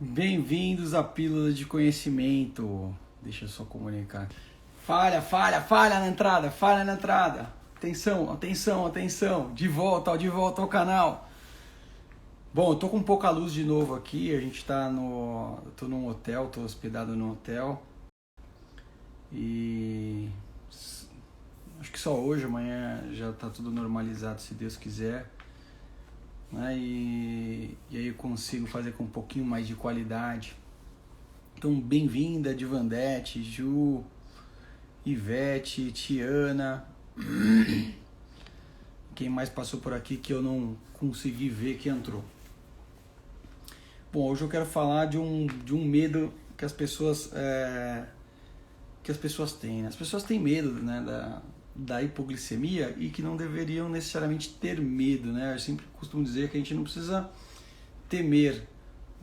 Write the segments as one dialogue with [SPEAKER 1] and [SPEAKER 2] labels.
[SPEAKER 1] Bem-vindos à Pílula de Conhecimento. Deixa eu só comunicar. Falha na entrada, falha na entrada. Atenção, atenção, atenção. De volta ao canal. Bom, eu tô com pouca luz de novo aqui. A gente tá no... tô num hotel, tô hospedado num hotel. E... acho que só hoje, amanhã já tá tudo normalizado, se Deus quiser. Né? E aí eu consigo fazer com um pouquinho mais de qualidade. Então, bem-vinda, Divandete, Ju, Ivete, Tiana. Quem mais passou por aqui que eu não consegui ver que entrou. Bom, hoje eu quero falar de um medo que as pessoas têm. As pessoas têm medo, né, da hipoglicemia e que não deveriam necessariamente ter medo, né? Eu sempre costumo dizer que a gente não precisa temer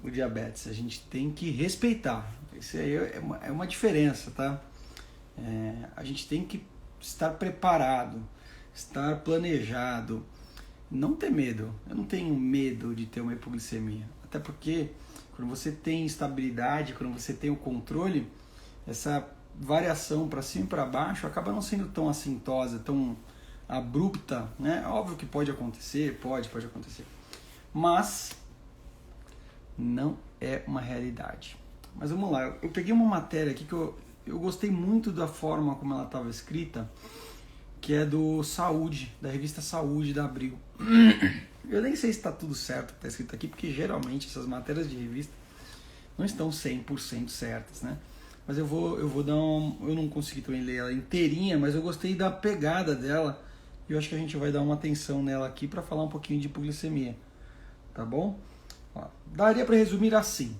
[SPEAKER 1] o diabetes, a gente tem que respeitar. Isso aí é uma diferença, tá? A gente tem que estar preparado, estar planejado, não ter medo. Eu não tenho medo de ter uma hipoglicemia, até porque quando você tem estabilidade, quando você tem o controle, essa variação para cima e para baixo acaba não sendo tão assintosa, tão abrupta, né? Óbvio que pode acontecer, pode acontecer, mas não é uma realidade. Mas vamos lá, eu peguei uma matéria aqui que eu gostei muito da forma como ela estava escrita, que é do Saúde, da revista Saúde da Abril. Eu nem sei se está tudo certo que está escrito aqui, porque geralmente essas matérias de revista não estão 100% certas, né? Mas eu vou dar eu não consegui também ler ela inteirinha, mas eu gostei da pegada dela e eu acho que a gente vai dar uma atenção nela aqui para falar um pouquinho de hipoglicemia, tá bom? Ó, daria para resumir assim: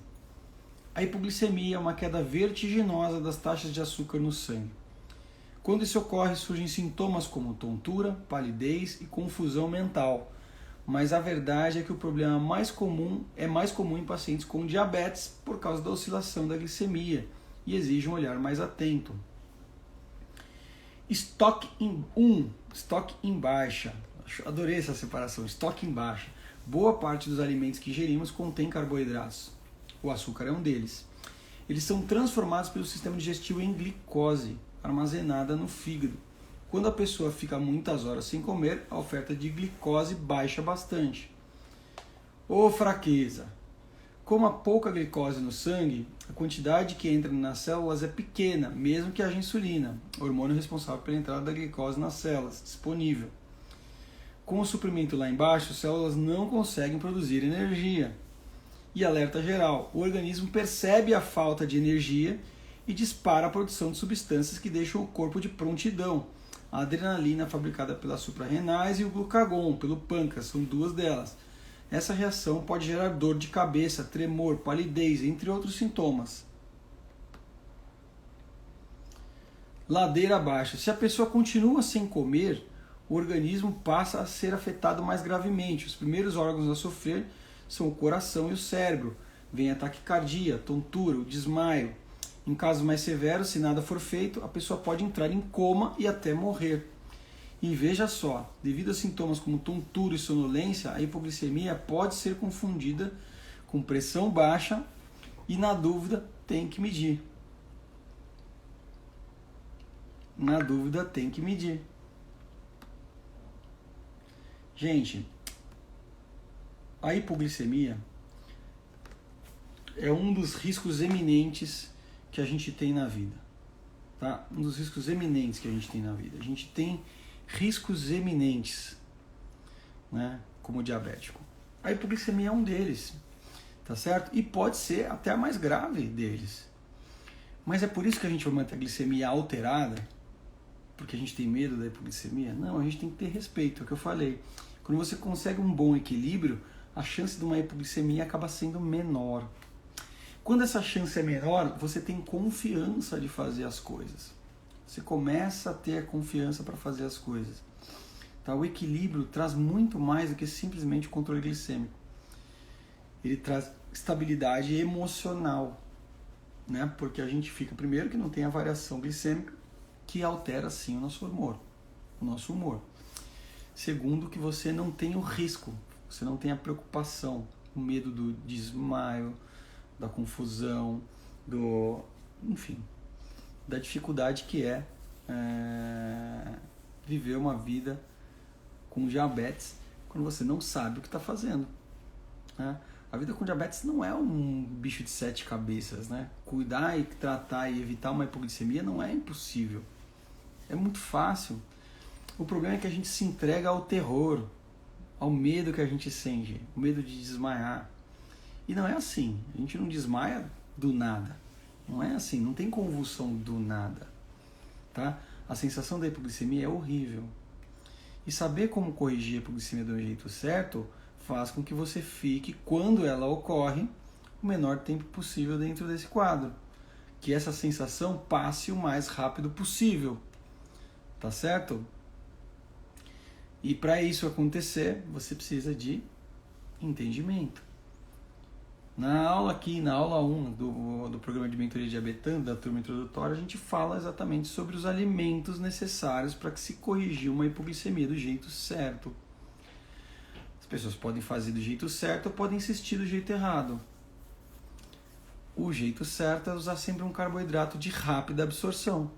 [SPEAKER 1] a hipoglicemia é uma queda vertiginosa das taxas de açúcar no sangue. Quando isso ocorre, surgem sintomas como tontura, palidez e confusão mental. Mas a verdade é que o problema é mais comum em pacientes com diabetes por causa da oscilação da glicemia e exige um olhar mais atento. Estoque em baixa. Adorei essa separação, estoque em baixa. Boa parte dos alimentos que ingerimos contém carboidratos. O açúcar é um deles. Eles são transformados pelo sistema digestivo em glicose, armazenada no fígado. Quando a pessoa fica muitas horas sem comer, a oferta de glicose baixa bastante. Ô fraqueza! Como há pouca glicose no sangue, a quantidade que entra nas células é pequena, mesmo que haja insulina, hormônio responsável pela entrada da glicose nas células, disponível. Com o suprimento lá embaixo, as células não conseguem produzir energia. E alerta geral, o organismo percebe a falta de energia e dispara a produção de substâncias que deixam o corpo de prontidão. A adrenalina fabricada pelas suprarrenais e o glucagon pelo pâncreas, são duas delas. Essa reação pode gerar dor de cabeça, tremor, palidez, entre outros sintomas. Ladeira abaixo. Se a pessoa continua sem comer, o organismo passa a ser afetado mais gravemente. Os primeiros órgãos a sofrer são o coração e o cérebro. Vem a taquicardia, tontura, o desmaio. Em casos mais severos, se nada for feito, a pessoa pode entrar em coma e até morrer. E veja só, devido a sintomas como tontura e sonolência, a hipoglicemia pode ser confundida com pressão baixa e, na dúvida, tem que medir. Na dúvida, tem que medir. Gente, a hipoglicemia é um dos riscos eminentes que a gente tem na vida. Tá? Um dos riscos eminentes que a gente tem na vida. A gente tem riscos eminentes, né, como diabético. A hipoglicemia é um deles, tá certo? E pode ser até a mais grave deles. Mas é por isso que a gente vai manter a glicemia alterada, porque a gente tem medo da hipoglicemia? Não, a gente tem que ter respeito, é o que eu falei. Quando você consegue um bom equilíbrio, a chance de uma hipoglicemia acaba sendo menor. Quando essa chance é menor, você tem confiança de fazer as coisas. Você começa a ter a confiança para fazer as coisas. Tá? O equilíbrio traz muito mais do que simplesmente o controle glicêmico. Ele traz estabilidade emocional, né? Porque a gente fica, primeiro, que não tem a variação glicêmica, que altera sim o nosso humor. Segundo, que você não tem o risco, você não tem a preocupação, o medo do desmaio, da confusão, enfim, da dificuldade que é viver uma vida com diabetes quando você não sabe o que está fazendo, né? A vida com diabetes não é um bicho de 7 cabeças, né? Cuidar e tratar e evitar uma hipoglicemia não é impossível. É muito fácil. O problema é que a gente se entrega ao terror, ao medo que a gente sente, o medo de desmaiar. E não é assim. A gente não desmaia do nada. Não é assim. Não tem convulsão do nada. Tá? A sensação da hipoglicemia é horrível. E saber como corrigir a hipoglicemia do jeito certo faz com que você fique, quando ela ocorre, o menor tempo possível dentro desse quadro. Que essa sensação passe o mais rápido possível. Tá certo? E para isso acontecer, você precisa de entendimento. Na aula 1 do programa de mentoria diabetana, da turma introdutória, a gente fala exatamente sobre os alimentos necessários para que se corrigir uma hipoglicemia do jeito certo. As pessoas podem fazer do jeito certo ou podem insistir do jeito errado. O jeito certo é usar sempre um carboidrato de rápida absorção.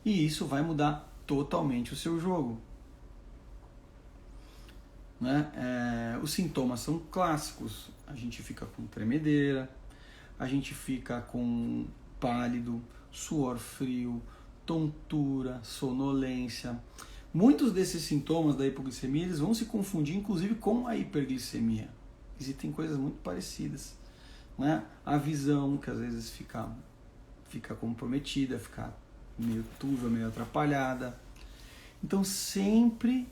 [SPEAKER 1] E isso vai mudar totalmente o seu jogo. Né? Os sintomas são clássicos. A gente fica com tremedeira, a gente fica com pálido, suor frio, tontura, sonolência. Muitos desses sintomas da hipoglicemia eles vão se confundir inclusive com a hiperglicemia. Existem coisas muito parecidas. Né? A visão, que às vezes fica comprometida, fica meio turva, meio atrapalhada. Então sempre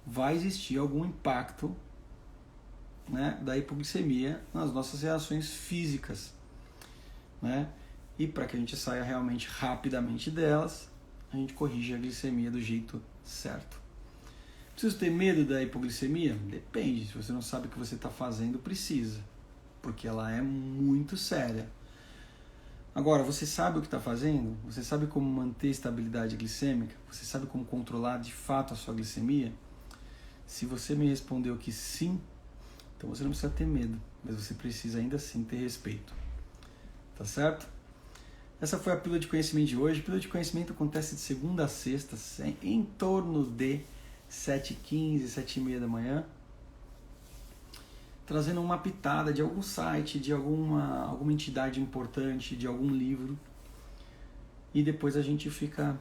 [SPEAKER 1] vai existir algum impacto, né, da hipoglicemia nas nossas reações físicas, né? E para que a gente saia realmente rapidamente delas, a gente corrige a glicemia do jeito certo. Preciso ter medo da hipoglicemia? Depende. Se você não sabe o que você está fazendo, precisa, porque ela é muito séria. Agora, você sabe o que está fazendo? Você sabe como manter estabilidade glicêmica? Você sabe como controlar de fato a sua glicemia? Se você me respondeu que sim, então você não precisa ter medo, mas você precisa ainda assim ter respeito. Tá certo? Essa foi a Pílula de Conhecimento de hoje. A Pílula de Conhecimento acontece de segunda a sexta, em torno de 7h15, 7h30 da manhã, trazendo uma pitada de algum site, de alguma entidade importante, de algum livro. E depois a gente fica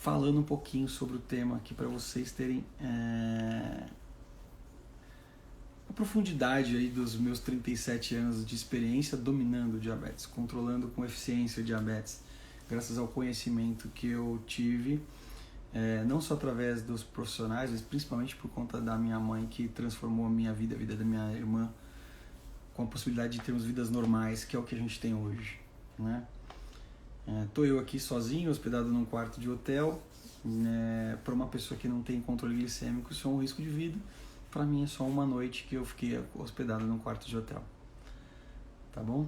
[SPEAKER 1] falando um pouquinho sobre o tema aqui para vocês terem a profundidade aí dos meus 37 anos de experiência dominando o diabetes, controlando com eficiência o diabetes, graças ao conhecimento que eu tive, não só através dos profissionais, mas principalmente por conta da minha mãe, que transformou a minha vida, a vida da minha irmã, com a possibilidade de termos vidas normais, que é o que a gente tem hoje, né? Tô eu aqui sozinho, hospedado num quarto de hotel. Para uma pessoa que não tem controle glicêmico, isso é um risco de vida. Para mim é só uma noite que eu fiquei hospedado num quarto de hotel. Tá bom?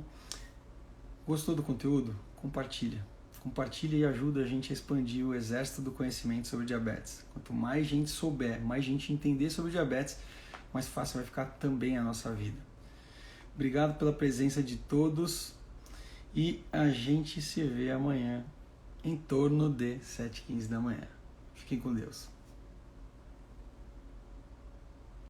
[SPEAKER 1] Gostou do conteúdo? Compartilha. Compartilha e ajuda a gente a expandir o exército do conhecimento sobre diabetes. Quanto mais gente souber, mais gente entender sobre diabetes, mais fácil vai ficar também a nossa vida. Obrigado pela presença de todos. E a gente se vê amanhã em torno de 7h15 da manhã. Fiquem com Deus.